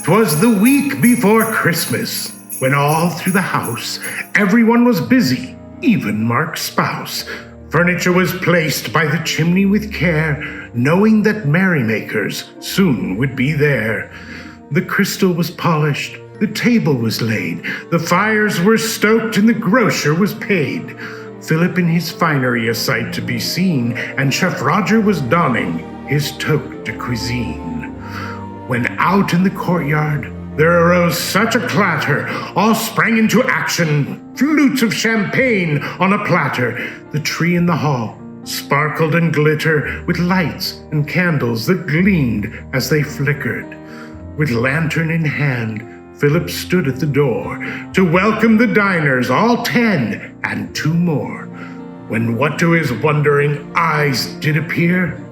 'Twas the week before Christmas, when all through the house everyone was busy, even Mark's spouse. Furniture was placed by the chimney with care, knowing that merrymakers soon would be there. The crystal was polished, the table was laid, the fires were stoked, and the grocer was paid. Philip in his finery a sight to be seen, and Chef Roger was donning his toque de cuisine. When out in the courtyard there arose such a clatter, all sprang into action, flutes of champagne on a platter. The tree in the hall sparkled and glittered with lights and candles that gleamed as they flickered. With lantern in hand, Philip stood at the door to welcome the diners, all 10 and 2 more. When what to his wondering eyes did appear?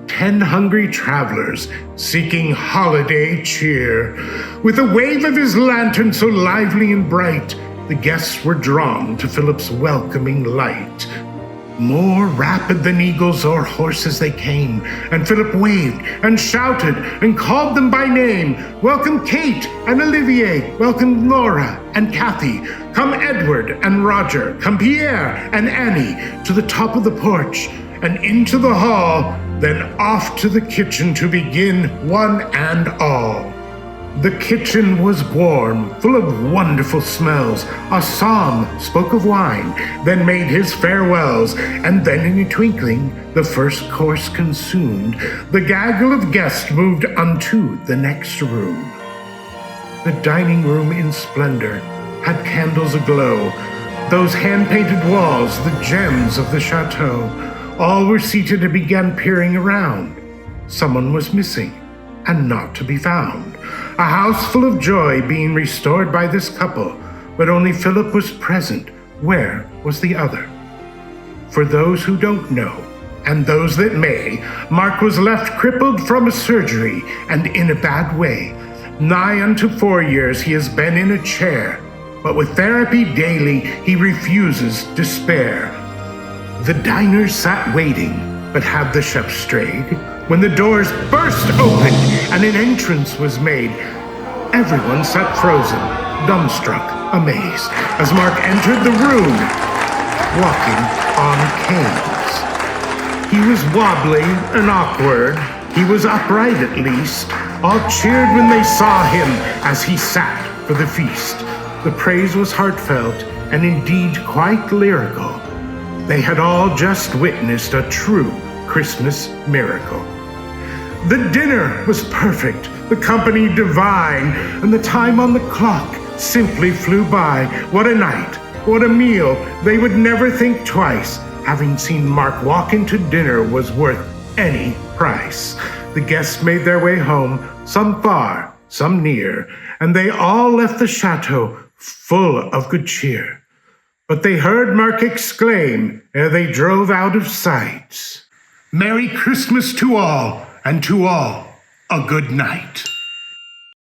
10 hungry travelers seeking holiday cheer. With a wave of his lantern so lively and bright, the guests were drawn to Philip's welcoming light. More rapid than eagles or horses they came, and Philip waved and shouted and called them by name. Welcome Kate and Olivier, welcome Laura and Kathy, come Edward and Roger, come Pierre and Annie, to the top of the porch and into the hall, then off to the kitchen to begin one and all. The kitchen was warm, full of wonderful smells. A psalm spoke of wine, then made his farewells, and then in a twinkling the first course consumed. The gaggle of guests moved unto the next room. The dining room in splendor had candles aglow, those hand-painted walls, the gems of the chateau. All were seated and began peering around. Someone was missing and not to be found. A house full of joy being restored by this couple, but only Philip was present. Where was the other? For those who don't know, and those that may, Mark was left crippled from a surgery and in a bad way. Nigh unto 4 years he has been in a chair, but with therapy daily he refuses despair. The diners sat waiting, but had the chef strayed? When the doors burst open and an entrance was made, everyone sat frozen, dumbstruck, amazed, as Mark entered the room, walking on canes. He was wobbly and awkward. He was upright at least. All cheered when they saw him as he sat for the feast. The praise was heartfelt and indeed quite lyrical. They had all just witnessed a true Christmas miracle. The dinner was perfect, the company divine, and the time on the clock simply flew by. What a night, what a meal, they would never think twice. Having seen Mark walk into dinner was worth any price. The guests made their way home, some far, some near, and they all left the chateau full of good cheer. But they heard Mark exclaim ere they drove out of sight, "Merry Christmas to all, and to all a good night."